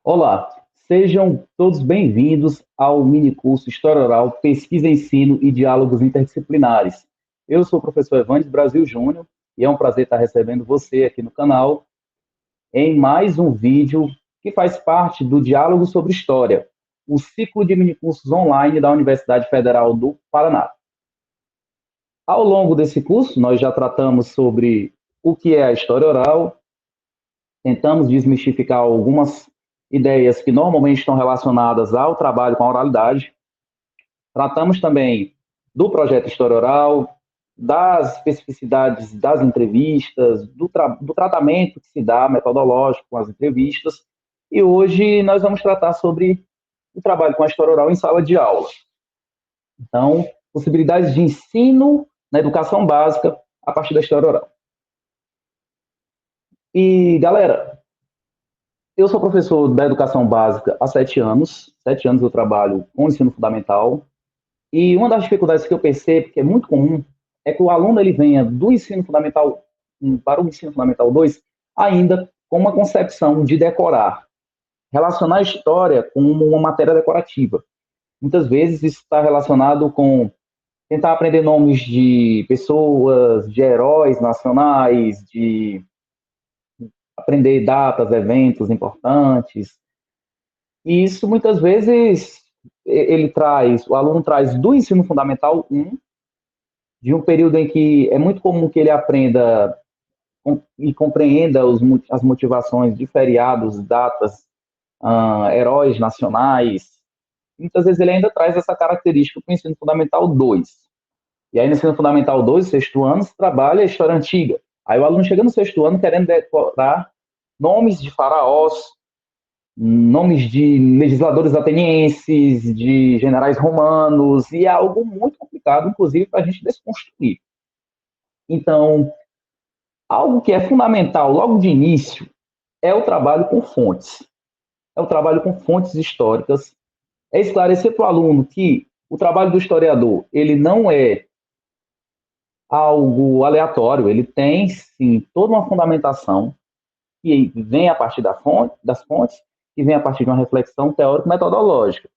Olá, sejam todos bem-vindos ao minicurso História Oral, Pesquisa, Ensino e Diálogos Interdisciplinares. Eu sou o professor Evandes Brasil Júnior e é um prazer estar recebendo você aqui no canal em mais um vídeo que faz parte do Diálogo sobre História, o ciclo de minicursos online da Universidade Federal do Paraná. Ao longo desse curso, nós já tratamos sobre o que é a história oral, tentamos desmistificar algumas ideias que normalmente estão relacionadas ao trabalho com a oralidade. Tratamos também do projeto História Oral, das especificidades das entrevistas, do tratamento que se dá metodológico com as entrevistas. E hoje nós vamos tratar sobre o trabalho com a história oral em sala de aula. Então, possibilidades de ensino na educação básica a partir da história oral. E, galera, eu sou professor da educação básica há 7 anos. 7 anos eu trabalho com ensino fundamental. E uma das dificuldades que eu percebo, que é muito comum, é que o aluno ele venha do ensino fundamental 1 para o ensino fundamental 2 ainda com uma concepção de decorar, relacionar a história com uma matéria decorativa. Muitas vezes isso está relacionado com tentar aprender nomes de pessoas, de heróis nacionais, de aprender datas, eventos importantes. E isso muitas vezes o aluno traz do ensino fundamental 1, de um período em que é muito comum que ele aprenda e compreenda as motivações de feriados, datas, heróis nacionais. Muitas vezes ele ainda traz essa característica para o ensino fundamental 2. E aí no ensino fundamental 2, sexto ano, se trabalha a história antiga. Aí o aluno chega no sexto ano querendo decorar nomes de faraós, nomes de legisladores atenienses, de generais romanos, e é algo muito complicado, inclusive, para a gente desconstruir. Então, algo que é fundamental logo de início é o trabalho com fontes. É o trabalho com fontes históricas. É esclarecer para o aluno que o trabalho do historiador ele não é algo aleatório, ele tem sim toda uma fundamentação que vem a partir das fontes e vem a partir de uma reflexão teórico-metodológica.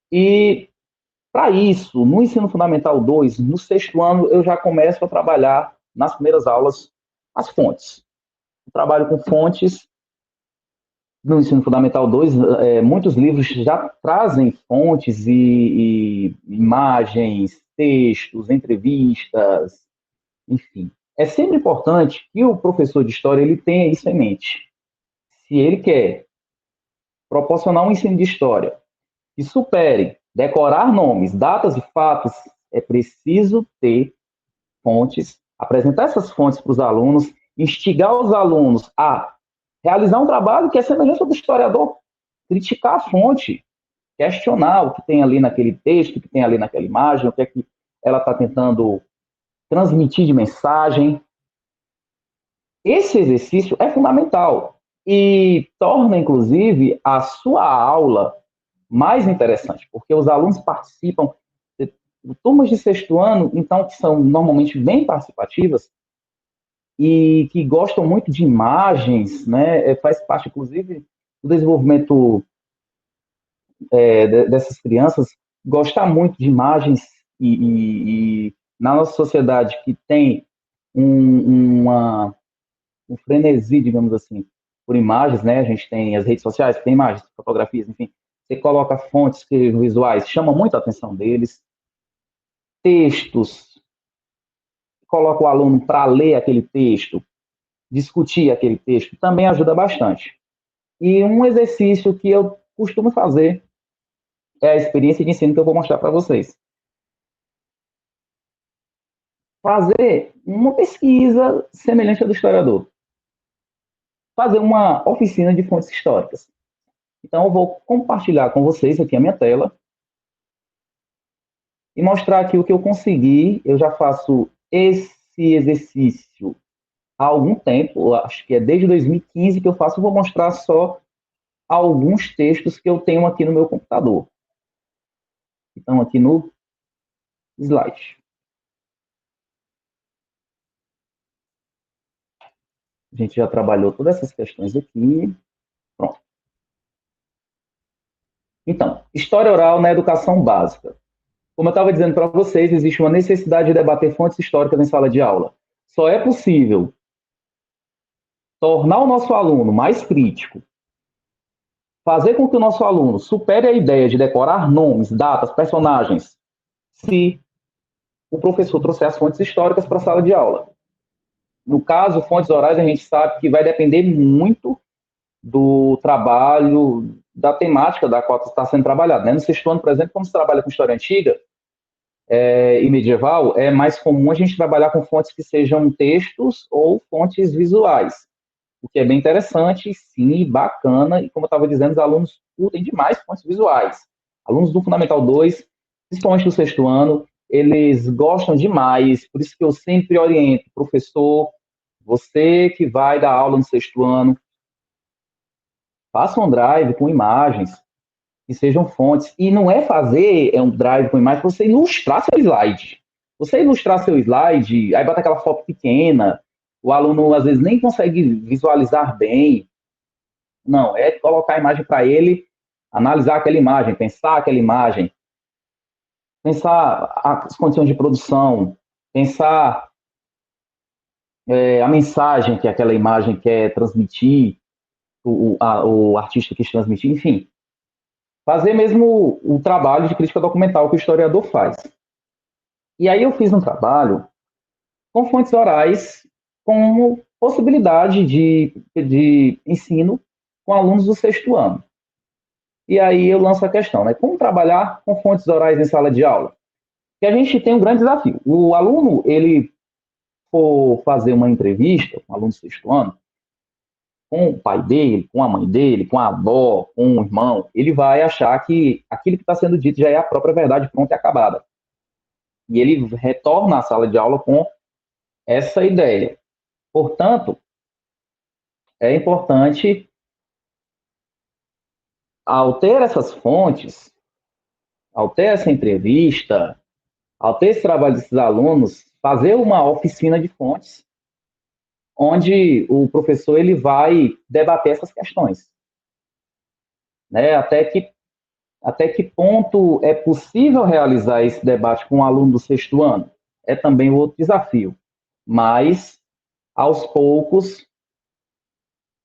E para isso, no ensino fundamental 2, no sexto ano, eu já começo a trabalhar nas primeiras aulas as fontes. Eu trabalho com fontes no ensino fundamental 2, muitos livros já trazem fontes e imagens, textos, entrevistas, enfim. É sempre importante que o professor de história ele tenha isso em mente. Se ele quer proporcionar um ensino de história que supere decorar nomes, datas e fatos, é preciso ter fontes, apresentar essas fontes para os alunos, instigar os alunos a realizar um trabalho que é semelhante ao do historiador, criticar a fonte, questionar o que tem ali naquele texto, o que tem ali naquela imagem, o que é que ela está tentando transmitir de mensagem. Esse exercício é fundamental e torna, inclusive, a sua aula mais interessante, porque os alunos participam de turmas de sexto ano, então, que são normalmente bem participativas e que gostam muito de imagens, né? Faz parte, inclusive, do desenvolvimento dessas crianças, gostar muito de imagens e na nossa sociedade que tem um frenesi, digamos assim, por imagens, né? A gente tem as redes sociais, tem imagens, fotografias, enfim. Você coloca fontes visuais, chama muito a atenção deles. Textos, coloca o aluno para ler aquele texto, discutir aquele texto, também ajuda bastante. E um exercício que eu costumo fazer é a experiência de ensino que eu vou mostrar para vocês. Fazer uma pesquisa semelhante à do historiador. Fazer uma oficina de fontes históricas. Então, eu vou compartilhar com vocês aqui a minha tela e mostrar aqui o que eu consegui. Eu já faço esse exercício há algum tempo, acho que é desde 2015 que eu faço. Eu vou mostrar só alguns textos que eu tenho aqui no meu computador. Então, aqui no slide. A gente já trabalhou todas essas questões aqui. Pronto. Então, história oral na educação básica. Como eu estava dizendo para vocês, existe uma necessidade de debater fontes históricas em sala de aula. Só é possível tornar o nosso aluno mais crítico, fazer com que o nosso aluno supere a ideia de decorar nomes, datas, personagens, se o professor trouxer as fontes históricas para a sala de aula. No caso, fontes orais, a gente sabe que vai depender muito do trabalho, da temática da qual está sendo trabalhado. Né? No sexto ano, por exemplo, como se trabalha com história antiga e medieval, é mais comum a gente trabalhar com fontes que sejam textos ou fontes visuais, o que é bem interessante, sim, bacana, e como eu estava dizendo, os alunos curtem demais fontes visuais. Alunos do Fundamental 2, principalmente do sexto ano, eles gostam demais, por isso que eu sempre oriento, professor, você que vai dar aula no sexto ano, faça um drive com imagens que sejam fontes. E não é fazer um drive com imagens para você ilustrar seu slide. Você ilustrar seu slide, aí bota aquela foto pequena, o aluno às vezes nem consegue visualizar bem. Não, é colocar a imagem para ele, analisar aquela imagem, pensar aquela imagem, pensar as condições de produção, pensar a mensagem que aquela imagem quer transmitir, o artista quis transmitir, enfim. Fazer mesmo o trabalho de crítica documental que o historiador faz. E aí eu fiz um trabalho com fontes orais como possibilidade de ensino com alunos do sexto ano. E aí eu lanço a questão, né? Como trabalhar com fontes orais em sala de aula? Que a gente tem um grande desafio. O aluno, ele for fazer uma entrevista, um aluno do sexto ano, com o pai dele, com a mãe dele, com a avó, com o irmão, ele vai achar que aquilo que está sendo dito já é a própria verdade pronta e acabada. E ele retorna à sala de aula com essa ideia. Portanto, é importante, ao ter essas fontes, ao ter essa entrevista, ao ter esse trabalho desses alunos, fazer uma oficina de fontes, onde o professor ele vai debater essas questões. Né? Até que ponto é possível realizar esse debate com um aluno do sexto ano? É também outro desafio. Mas, aos poucos,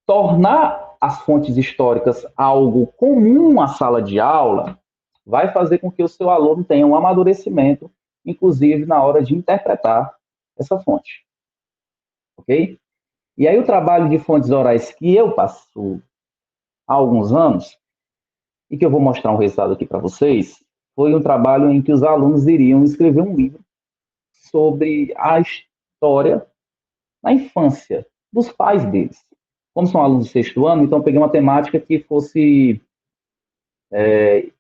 tornar as fontes históricas algo comum à sala de aula vai fazer com que o seu aluno tenha um amadurecimento, inclusive na hora de interpretar essa fonte. Ok? E aí o trabalho de fontes orais que eu passo há alguns anos, e que eu vou mostrar um resultado aqui para vocês, foi um trabalho em que os alunos iriam escrever um livro sobre a história na infância dos pais deles. Como são alunos do sexto ano, então eu peguei uma temática que fosse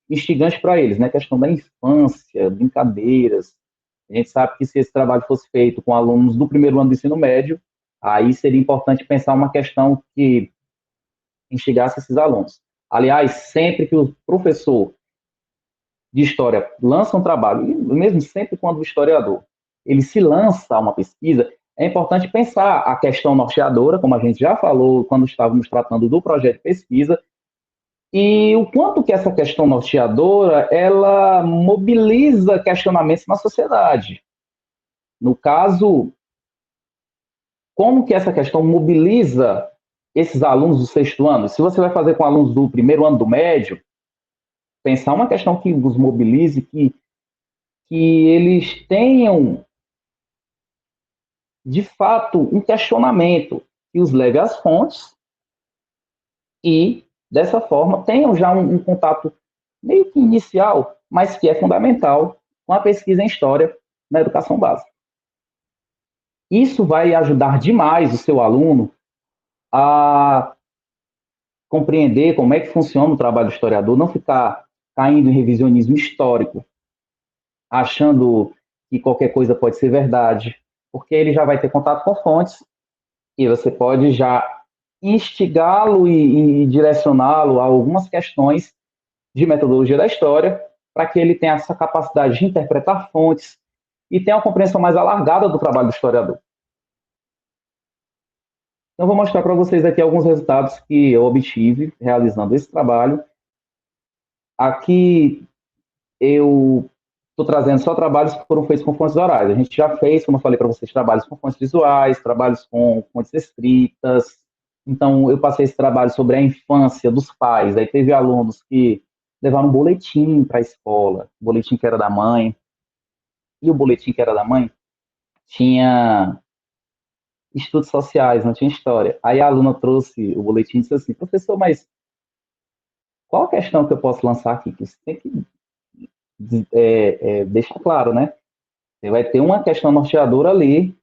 instigante para eles, né? A questão da infância, brincadeiras. A gente sabe que se esse trabalho fosse feito com alunos do primeiro ano do ensino médio, aí seria importante pensar uma questão que instigasse esses alunos. Aliás, sempre que o professor de história lança um trabalho, e mesmo sempre quando o historiador ele se lança a uma pesquisa, é importante pensar a questão norteadora, como a gente já falou quando estávamos tratando do projeto de pesquisa, e o quanto que essa questão norteadora ela mobiliza questionamentos na sociedade. No caso, como que essa questão mobiliza esses alunos do sexto ano? Se você vai fazer com alunos do primeiro ano do médio, pensar uma questão que os mobilize, que eles tenham, de fato, um questionamento que os leve às fontes e, dessa forma, tenham já um contato meio que inicial, mas que é fundamental com a pesquisa em história na educação básica. Isso vai ajudar demais o seu aluno a compreender como é que funciona o trabalho do historiador, não ficar caindo em revisionismo histórico, achando que qualquer coisa pode ser verdade, porque ele já vai ter contato com fontes e você pode já instigá-lo e direcioná-lo a algumas questões de metodologia da história, para que ele tenha essa capacidade de interpretar fontes e tenha uma compreensão mais alargada do trabalho do historiador. Então, vou mostrar para vocês aqui alguns resultados que eu obtive realizando esse trabalho Aqui eu estou trazendo só trabalhos que foram feitos com fontes orais. A gente já fez, como eu falei para vocês, trabalhos com fontes visuais, trabalhos com fontes escritas. Então, eu passei esse trabalho sobre a infância dos pais. Aí teve alunos que levaram um boletim para a escola, boletim que era da mãe, e o boletim que era da mãe tinha estudos sociais, não tinha história. Aí a aluna trouxe o boletim e disse assim, professor, mas qual a questão que eu posso lançar aqui? Que você tem que deixar claro, né? Você vai ter uma questão norteadora ali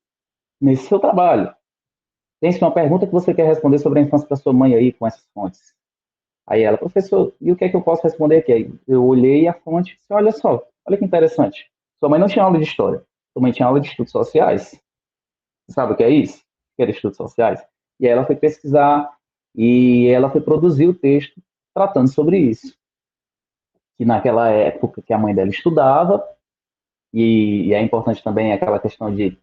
nesse seu trabalho. Tem uma pergunta que você quer responder sobre a infância da sua mãe aí com essas fontes. Aí ela, professor, e o que é que eu posso responder aqui? Aí eu olhei a fonte e disse, olha só, olha que interessante. Sua mãe não tinha aula de história, sua mãe tinha aula de estudos sociais. Você sabe o que é isso? O que era estudos sociais? E aí ela foi pesquisar e ela foi produzir o texto tratando sobre isso. Que naquela época que a mãe dela estudava, e é importante também aquela questão de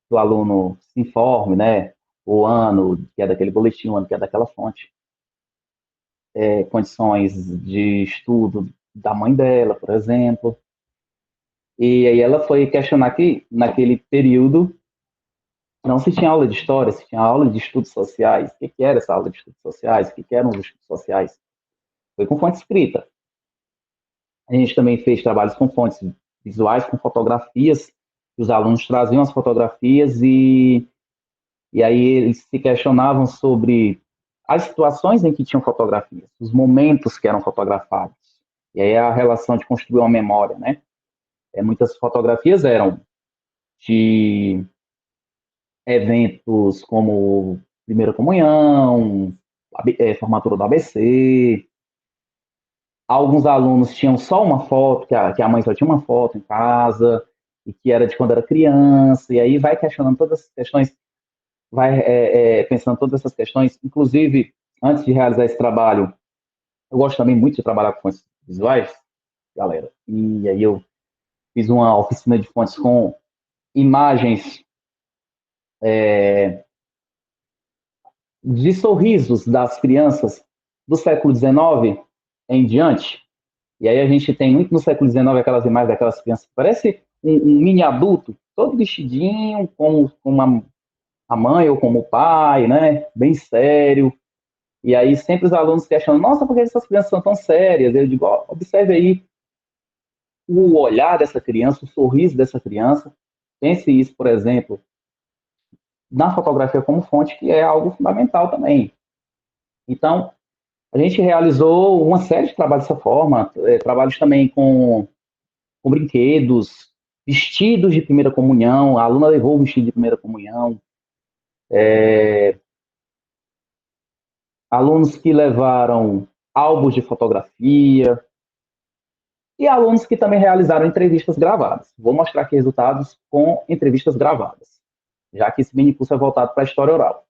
o aluno se informe, né? O ano que é daquele boletim, o ano que é daquela fonte, condições de estudo da mãe dela, por exemplo. E aí ela foi questionar que, naquele período, não se tinha aula de história, se tinha aula de estudos sociais. O que era essa aula de estudos sociais? O que eram os estudos sociais? Foi com fonte escrita. A gente também fez trabalhos com fontes visuais, com fotografias. Os alunos traziam as fotografias e aí eles se questionavam sobre as situações em que tinham fotografias, os momentos que eram fotografados. E aí a relação de construir uma memória, né? Muitas fotografias eram de eventos como primeira comunhão, formatura do ABC. Alguns alunos tinham só uma foto, que a mãe só tinha uma foto em casa, e que era de quando era criança, e aí vai questionando todas essas questões, vai pensando todas essas questões. Inclusive, antes de realizar esse trabalho, eu gosto também muito de trabalhar com fontes visuais, galera, e aí eu fiz uma oficina de fontes com imagens de sorrisos das crianças do século XIX em diante. E aí a gente tem muito no século XIX aquelas imagens daquelas crianças que parece um mini adulto, todo vestidinho, como a mãe ou como o pai, né? Bem sério. E aí sempre os alunos questionam, nossa, por que essas crianças são tão sérias? Eu digo, ó, observe aí o olhar dessa criança, o sorriso dessa criança. Pense isso, por exemplo, na fotografia como fonte, que é algo fundamental também. Então, a gente realizou uma série de trabalhos dessa forma, trabalhos também com brinquedos, vestidos de primeira comunhão, a aluna levou o vestido de primeira comunhão, alunos que levaram álbuns de fotografia e alunos que também realizaram entrevistas gravadas. Vou mostrar aqui resultados com entrevistas gravadas, já que esse mini curso é voltado para a história oral.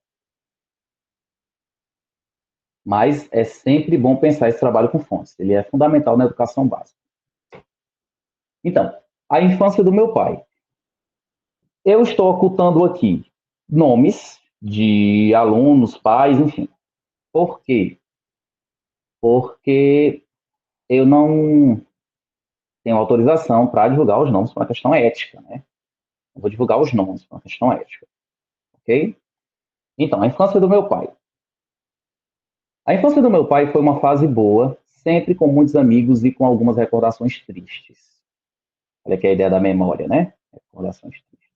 Mas é sempre bom pensar esse trabalho com fontes, ele é fundamental na educação básica. Então, a infância do meu pai. Eu estou ocultando aqui nomes de alunos, pais, enfim. Por quê? Porque eu não tenho autorização para divulgar os nomes por uma questão ética, né? Eu vou divulgar os nomes por uma questão ética, ok? Então, a infância do meu pai. A infância do meu pai foi uma fase boa, sempre com muitos amigos e com algumas recordações tristes. Olha que é a ideia da memória, né? Recordações tristes.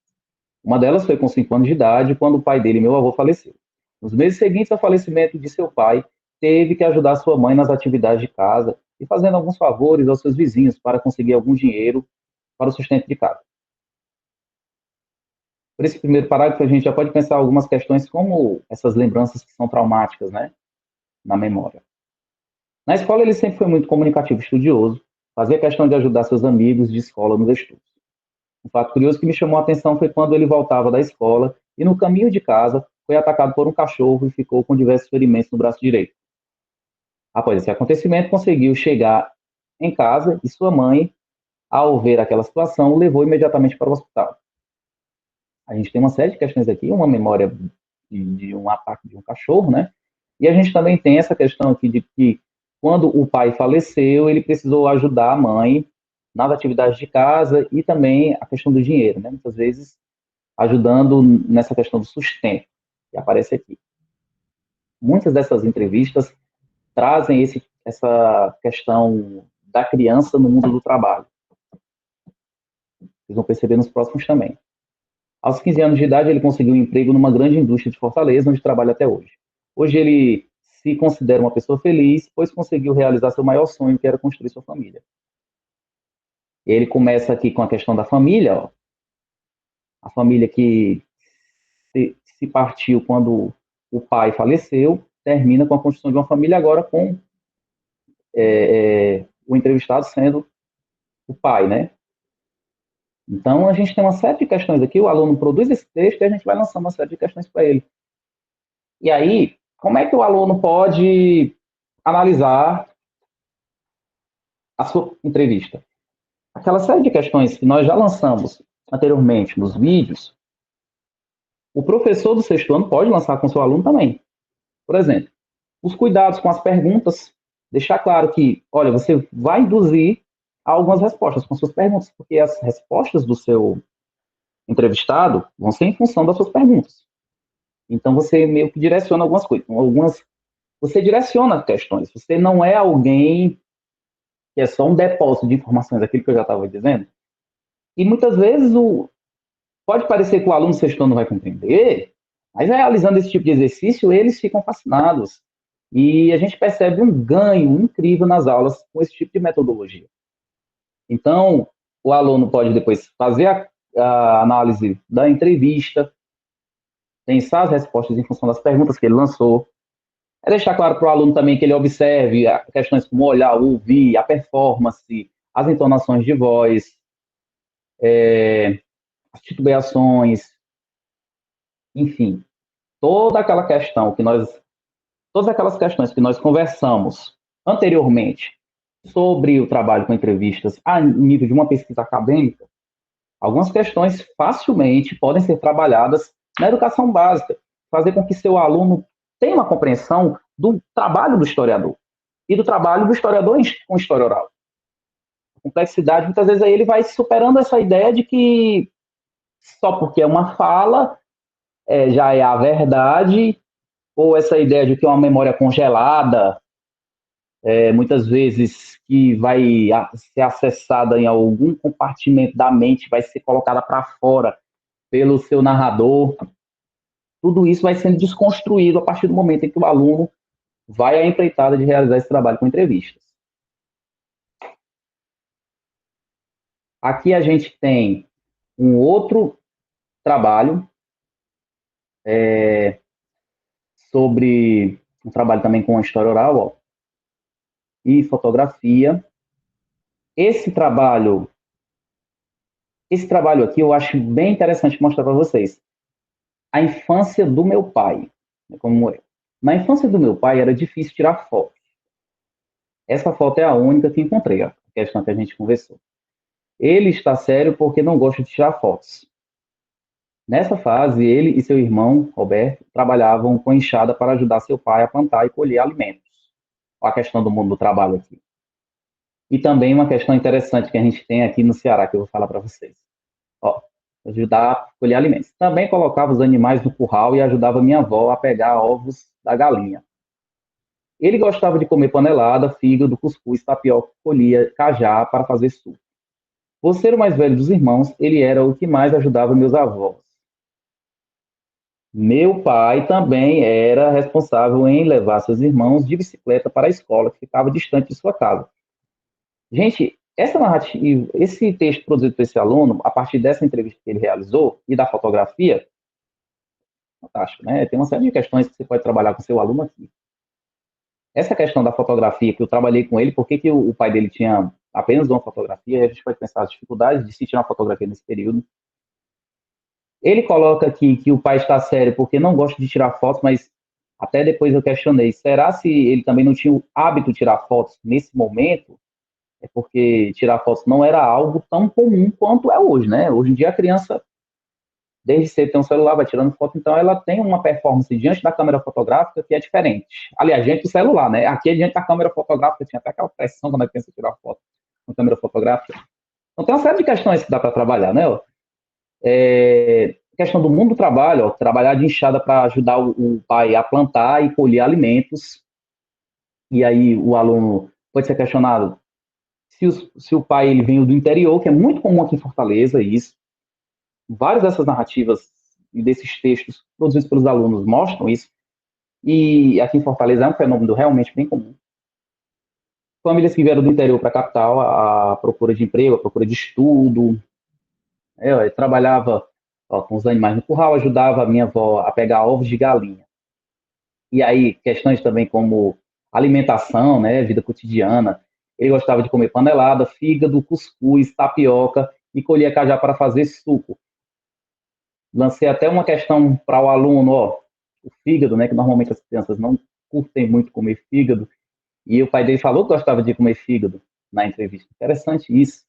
Uma delas foi com 5 anos de idade, quando o pai dele, meu avô, faleceu. Nos meses seguintes ao falecimento de seu pai, teve que ajudar sua mãe nas atividades de casa e fazendo alguns favores aos seus vizinhos para conseguir algum dinheiro para o sustento de casa. Por esse primeiro parágrafo, a gente já pode pensar algumas questões como essas lembranças que são traumáticas, né, na memória. Na escola, ele sempre foi muito comunicativo e estudioso, fazia questão de ajudar seus amigos de escola nos estudos. Um fato curioso que me chamou a atenção foi quando ele voltava da escola e, no caminho de casa, foi atacado por um cachorro e ficou com diversos ferimentos no braço direito. Após esse acontecimento, conseguiu chegar em casa e sua mãe, ao ver aquela situação, o levou imediatamente para o hospital. A gente tem uma série de questões aqui, uma memória de um ataque de um cachorro, né? E a gente também tem essa questão aqui de que quando o pai faleceu, ele precisou ajudar a mãe nas atividades de casa e também a questão do dinheiro, né? Muitas vezes ajudando nessa questão do sustento, que aparece aqui. Muitas dessas entrevistas trazem essa questão da criança no mundo do trabalho. Vocês vão perceber nos próximos também. Aos 15 anos de idade, ele conseguiu um emprego numa grande indústria de Fortaleza, onde trabalha até hoje. Hoje ele se considera uma pessoa feliz, pois conseguiu realizar seu maior sonho, que era construir sua família. Ele começa aqui com a questão da família, ó, a família que se partiu quando o pai faleceu, termina com a construção de uma família agora com o entrevistado sendo o pai, né? Então, a gente tem uma série de questões aqui, o aluno produz esse texto e a gente vai lançando uma série de questões para ele. E aí, como é que o aluno pode analisar a sua entrevista? Aquela série de questões que nós já lançamos anteriormente nos vídeos, o professor do sexto ano pode lançar com o seu aluno também. Por exemplo, os cuidados com as perguntas, deixar claro que, olha, você vai induzir algumas respostas com suas perguntas, porque as respostas do seu entrevistado vão ser em função das suas perguntas. Então, você meio que direciona algumas coisas, você direciona questões, você não é alguém que é só um depósito de informações, aquilo que eu já estava dizendo, e muitas vezes pode parecer que o aluno sexto ano não vai compreender, mas realizando esse tipo de exercício, eles ficam fascinados. E a gente percebe um ganho incrível nas aulas com esse tipo de metodologia. Então, o aluno pode depois fazer a análise da entrevista, pensar as respostas em função das perguntas que ele lançou. É deixar claro para o aluno também que ele observe questões como olhar, ouvir, a performance, as entonações de voz, as titubeações, enfim, todas aquelas questões que nós conversamos anteriormente sobre o trabalho com entrevistas a nível de uma pesquisa acadêmica, algumas questões facilmente podem ser trabalhadas na educação básica, fazer com que seu aluno tenha uma compreensão do trabalho do historiador e do trabalho do historiador com história oral. A complexidade, muitas vezes, aí ele vai superando essa ideia de que só porque é uma fala já é a verdade, ou essa ideia de que é uma memória congelada, muitas vezes que vai ser acessada em algum compartimento da mente, vai ser colocada para fora pelo seu narrador. Tudo isso vai sendo desconstruído a partir do momento em que o aluno vai à empreitada de realizar esse trabalho com entrevistas. Aqui a gente tem um outro trabalho sobre um trabalho também com a história oral, ó, e fotografia. Esse trabalho aqui eu acho bem interessante mostrar para vocês. A infância do meu pai, como é. Na infância do meu pai era difícil tirar foto. Essa foto é a única que encontrei, a questão que a gente conversou. Ele está sério porque não gosta de tirar fotos. Nessa fase, ele e seu irmão, Roberto, trabalhavam com enxada para ajudar seu pai a plantar e colher alimentos. Olha a questão do mundo do trabalho aqui. E também uma questão interessante que a gente tem aqui no Ceará, que eu vou falar para vocês. Ó, ajudar a colher alimentos. Também colocava os animais no curral e ajudava minha avó a pegar ovos da galinha. Ele gostava de comer panelada, fígado, cuscuz, tapioca, colhia cajá para fazer suco. Por ser o mais velho dos irmãos, ele era o que mais ajudava meus avós. Meu pai também era responsável em levar seus irmãos de bicicleta para a escola, que ficava distante de sua casa. Gente, essa narrativa, esse texto produzido por esse aluno, a partir dessa entrevista que ele realizou e da fotografia, fantástico, né? Tem uma série de questões que você pode trabalhar com seu aluno aqui. Essa questão da fotografia, que eu trabalhei com ele, porque que o pai dele tinha apenas uma fotografia, a gente pode pensar as dificuldades de se tirar uma fotografia nesse período. Ele coloca aqui que o pai está sério porque não gosta de tirar fotos, mas até depois eu questionei, será se ele também não tinha o hábito de tirar fotos nesse momento? É porque tirar fotos não era algo tão comum quanto é hoje, né? Hoje em dia a criança desde cedo tem um celular, vai tirando foto, então ela tem uma performance diante da câmera fotográfica que é diferente. Aliás, diante do celular, né? Aqui é diante da câmera fotográfica, tinha até aquela pressão quando a criança tirar foto com câmera fotográfica. Então tem uma série de questões que dá para trabalhar, né? Questão do mundo do trabalho, ó, trabalhar de enxada para ajudar o pai a plantar e colher alimentos. E aí o aluno pode ser questionado se o pai ele veio do interior, que é muito comum aqui em Fortaleza, isso. Várias dessas narrativas e desses textos produzidos pelos alunos mostram isso. E aqui em Fortaleza é um fenômeno realmente bem comum. Famílias que vieram do interior para a capital, a procura de emprego, a procura de estudo. Eu trabalhava com os animais no curral, ajudava a minha avó a pegar ovos de galinha. E aí, questões também como alimentação, né, vida cotidiana. Ele gostava de comer panelada, fígado, cuscuz, tapioca e colhia cajá para fazer suco. Lancei até uma questão para o aluno, ó, o fígado, né, que normalmente as crianças não curtem muito comer fígado, e o pai dele falou que gostava de comer fígado na entrevista. Interessante isso.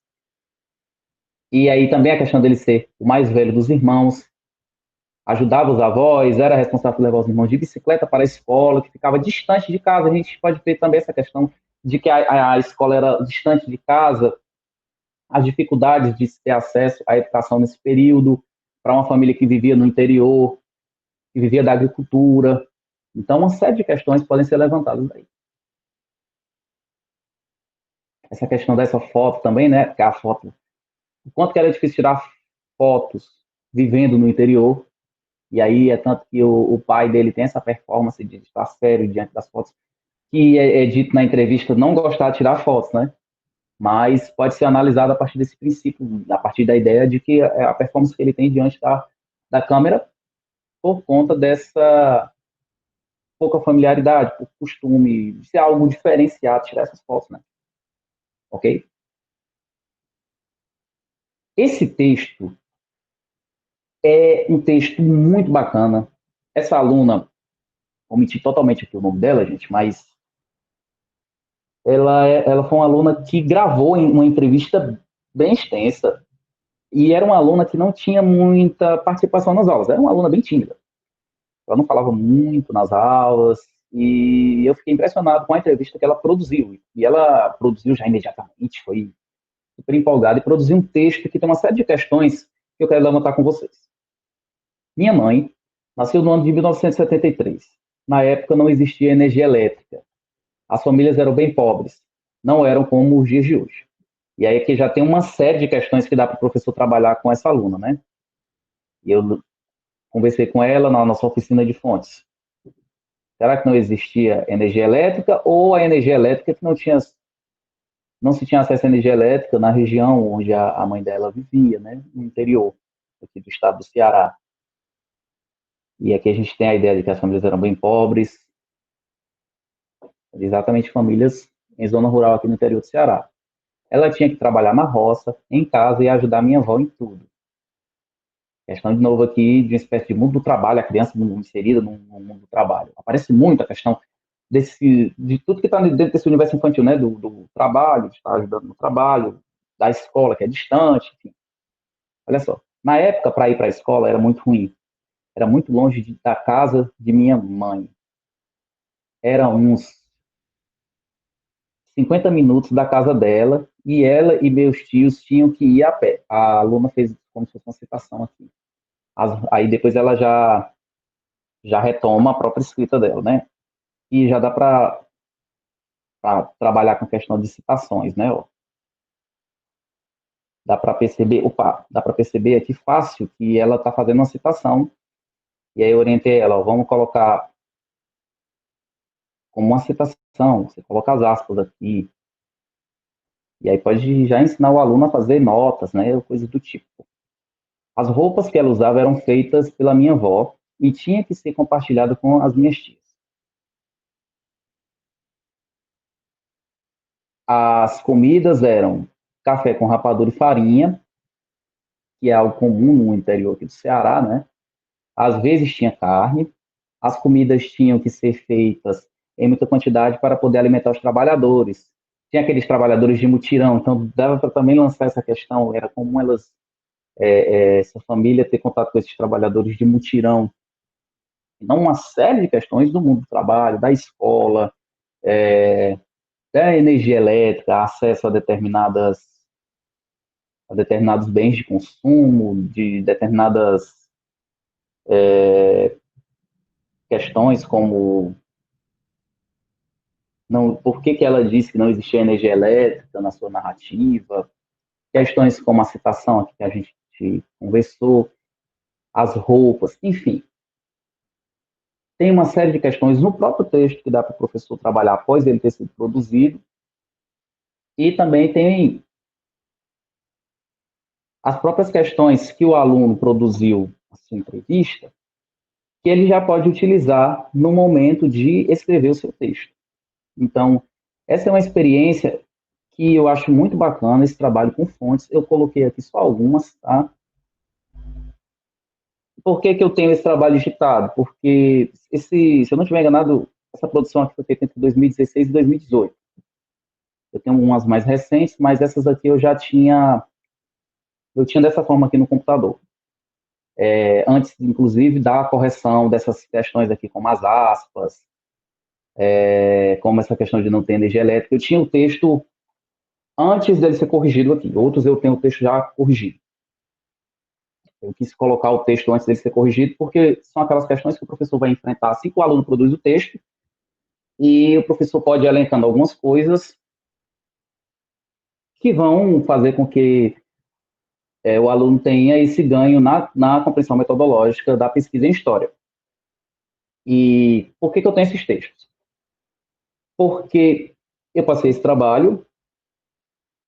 E aí também a questão dele ser o mais velho dos irmãos, ajudava os avós, era responsável por levar os irmãos de bicicleta para a escola, que ficava distante de casa. A gente pode ter também essa questão de que a escola era distante de casa, as dificuldades de ter acesso à educação nesse período, para uma família que vivia no interior, que vivia da agricultura. Então, uma série de questões podem ser levantadas daí. Essa questão dessa foto também, né? Que a foto, o quanto que era difícil tirar fotos vivendo no interior. E aí é tanto que o pai dele tem essa performance de estar sério diante das fotos, que é dito na entrevista não gostar de tirar fotos, né? Mas pode ser analisado a partir desse princípio, a partir da ideia de que a performance que ele tem diante da câmera por conta dessa pouca familiaridade, por costume, de ser algo diferenciado, tirar essas fotos, né? Ok? Esse texto é um texto muito bacana. Essa aluna, omiti totalmente aqui o nome dela, gente, mas ela foi uma aluna que gravou em uma entrevista bem extensa e era uma aluna que não tinha muita participação nas aulas. Era uma aluna bem tímida. Ela não falava muito nas aulas e eu fiquei impressionado com a entrevista que ela produziu. E ela produziu já imediatamente, foi super empolgada e produziu um texto que tem uma série de questões que eu quero levantar com vocês. Minha mãe nasceu no ano de 1973. Na época não existia energia elétrica. As famílias eram bem pobres. Não eram como os dias de hoje. E aí aqui já tem uma série de questões que dá para o professor trabalhar com essa aluna, né? E eu conversei com ela na nossa oficina de fontes. Será que não existia energia elétrica ou a energia elétrica que não se tinha acesso à energia elétrica na região onde a mãe dela vivia, né? No interior aqui do estado do Ceará. E aqui a gente tem a ideia de que as famílias eram bem pobres, exatamente famílias em zona rural aqui no interior do Ceará. Ela tinha que trabalhar na roça, em casa e ajudar minha avó em tudo. Questão de novo aqui de uma espécie de mundo do trabalho, a criança inserida no mundo do trabalho. Aparece muito a questão de tudo que está dentro desse universo infantil, né? Do trabalho, de estar ajudando no trabalho, da escola que é distante, enfim. Olha só, na época para ir para a escola era muito ruim, era muito longe da casa de minha mãe. Era uns 50 minutos da casa dela e ela e meus tios tinham que ir a pé. A aluna fez como se fosse uma citação aqui. Aí depois ela já retoma a própria escrita dela, né? E já dá para trabalhar com questão de citações, né? Ó. Dá para perceber, dá para perceber aqui fácil que ela está fazendo uma citação. E aí eu orientei ela, ó, vamos colocar como uma citação, você coloca as aspas aqui. E aí pode já ensinar o aluno a fazer notas, né? Coisas do tipo. As roupas que ela usava eram feitas pela minha avó e tinha que ser compartilhada com as minhas tias. As comidas eram café com rapadura e farinha, que é algo comum no interior aqui do Ceará, né? Às vezes tinha carne. As comidas tinham que ser feitas em muita quantidade para poder alimentar os trabalhadores. Tinha aqueles trabalhadores de mutirão, então dava para também lançar essa questão, era comum elas essa família ter contato com esses trabalhadores de mutirão, não uma série de questões do mundo do trabalho, da escola, é, da energia elétrica, acesso a determinados bens de consumo, de determinadas questões como não, por que ela disse que não existia energia elétrica na sua narrativa, questões como a citação aqui que a gente conversou, as roupas, enfim. Tem uma série de questões no próprio texto que dá para o professor trabalhar após ele ter sido produzido, e também tem as próprias questões que o aluno produziu na sua entrevista, que ele já pode utilizar no momento de escrever o seu texto. Então, essa é uma experiência que eu acho muito bacana, esse trabalho com fontes. Eu coloquei aqui só algumas, tá? Por que que eu tenho esse trabalho digitado? Porque, se eu não estiver enganado, essa produção aqui foi feita entre 2016 e 2018. Eu tenho umas mais recentes, mas essas aqui eu tinha dessa forma aqui no computador. Antes, inclusive, da correção dessas questões aqui, como as aspas, como essa questão de não ter energia elétrica, eu tinha o texto antes dele ser corrigido aqui. Outros eu tenho o texto já corrigido. Eu quis colocar o texto antes dele ser corrigido, porque são aquelas questões que o professor vai enfrentar assim que o aluno produz o texto, e o professor pode ir elencando algumas coisas que vão fazer com que o aluno tenha esse ganho na compreensão metodológica da pesquisa em história. E por que eu tenho esses textos? Porque eu passei esse trabalho,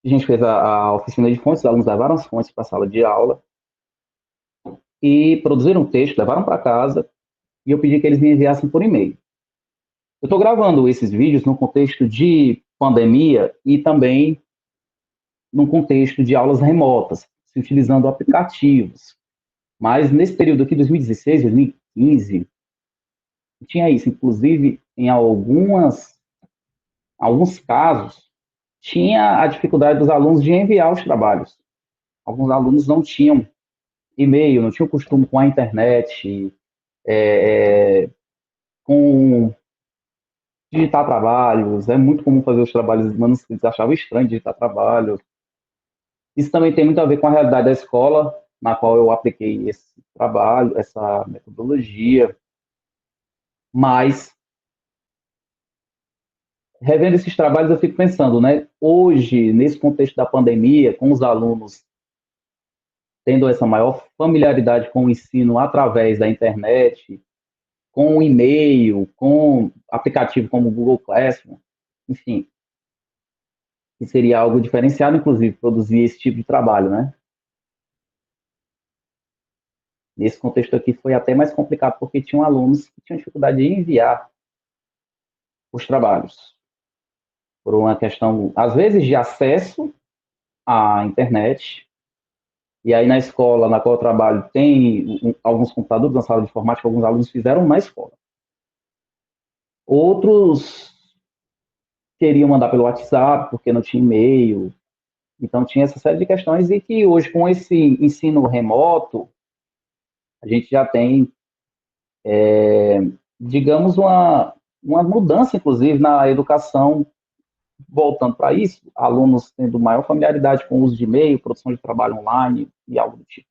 a gente fez a oficina de fontes, os alunos levaram as fontes para a sala de aula e produziram um texto, levaram para casa, e eu pedi que eles me enviassem por e-mail. Eu estou gravando esses vídeos no contexto de pandemia e também num contexto de aulas remotas, se utilizando aplicativos. Mas nesse período aqui, 2016, 2015, tinha isso. Inclusive, em alguns casos, tinha a dificuldade dos alunos de enviar os trabalhos. Alguns alunos não tinham e-mail, não tinham costume com a internet, com digitar trabalhos. É muito comum fazer os trabalhos manuscritos, achava estranho digitar trabalho. Isso também tem muito a ver com a realidade da escola, na qual eu apliquei esse trabalho, essa metodologia. Mas, revendo esses trabalhos, eu fico pensando, né? Hoje, nesse contexto da pandemia, com os alunos tendo essa maior familiaridade com o ensino através da internet, com o e-mail, com aplicativo como o Google Classroom, enfim, que seria algo diferenciado, inclusive, produzir esse tipo de trabalho, né? Nesse contexto aqui foi até mais complicado, porque tinham alunos que tinham dificuldade de enviar os trabalhos, por uma questão, às vezes, de acesso à internet. E aí, na escola na qual eu trabalho, tem alguns computadores na sala de informática, alguns alunos fizeram na escola. Outros queriam mandar pelo WhatsApp, porque não tinha e-mail. Então, tinha essa série de questões e que hoje, com esse ensino remoto, a gente já tem, digamos, uma mudança, inclusive, na educação, voltando para isso, alunos tendo maior familiaridade com o uso de e-mail, produção de trabalho online e algo do tipo.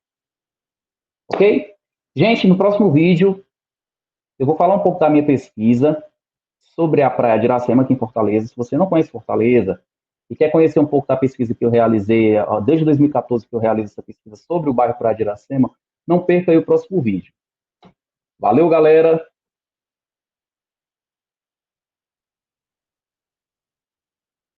Ok? Gente, no próximo vídeo, eu vou falar um pouco da minha pesquisa sobre a Praia de Iracema, aqui em Fortaleza. Se você não conhece Fortaleza e quer conhecer um pouco da pesquisa que eu realizei, desde 2014 que eu realizo essa pesquisa sobre o bairro Praia de Iracema, não perca aí o próximo vídeo. Valeu, galera!